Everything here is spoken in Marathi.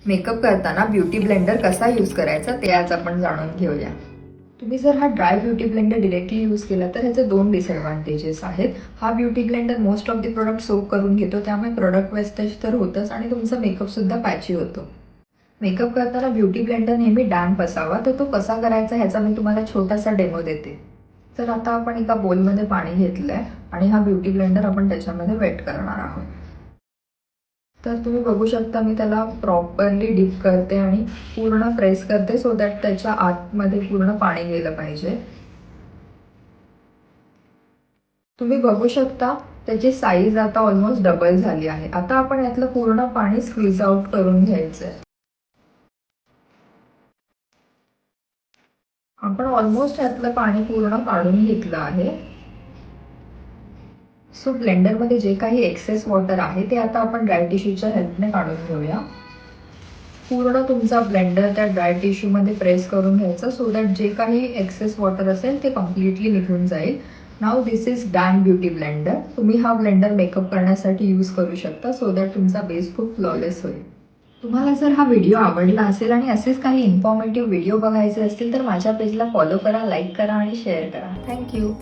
मेकअप करताना ब्युटी ब्लेंडर कसा यूज करायचा ते आज आपण जाणून घेऊया. तुम्ही जर हा dry beauty blender directly use केला तर ह्याचे दोन डिसएडव्हान्टेजेस आहेत. हा beauty blender most of the product soak करून घेतो, त्यामुळे प्रोडक्ट वेस्टेज तर होतच आणि तुमचा मेकअपसुद्धा पॅची होतो. मेकअप करताना ब्युटी ब्लेंडर नेहमी डॅम्प असावा, तर तो कसा करायचा ह्याचा मी तुम्हाला छोटासा डेमो देते. तर आता आपण एका बोलमध्ये पाणी घेतलं आहे आणि हा ब्युटी ब्लेंडर आपण त्याच्यामध्ये वेट करणार आहोत. तर तुम्ही बघू शकता मी त्याला प्रॉपरली डिप करते आणि पूर्ण प्रेस करते सो दॅट त्याच्या आतमध्ये पूर्ण पाणी गेलं पाहिजे. तुम्ही बघू शकता त्याची साईज आता ऑलमोस्ट डबल झाली आहे. आता आपण यातलं पूर्ण पाणी स्क्वीज आउट करून घ्यायचंय. आपण ऑलमोस्ट यातलं पाणी पूर्ण काढून घेतलं आहे. सो ब्लेंडरमध्ये जे काही एक्सेस वॉटर आहे ते आता आपण ड्राय टिश्यूच्या हेल्पने काढून घेऊया. पूर्ण तुमचा ब्लेंडर त्या ड्राय टिश्यूमध्ये प्रेस करून घ्यायचा सो दॅट जे काही एक्सेस वॉटर असेल ते कम्प्लिटली निघून जाईल. Now this is dam beauty blender. तुम्ही हा ब्लेंडर मेकअप करण्यासाठी यूज करू शकता सो दॅट तुमचा बेस खूप फ्लॉलेस होईल. तुम्हाला जर हा व्हिडिओ आवडला असेल आणि असेच काही इन्फॉर्मेटिव्ह व्हिडिओ बघायचे असतील तर माझ्या पेजला फॉलो करा, लाईक करा आणि शेअर करा. थँक्यू.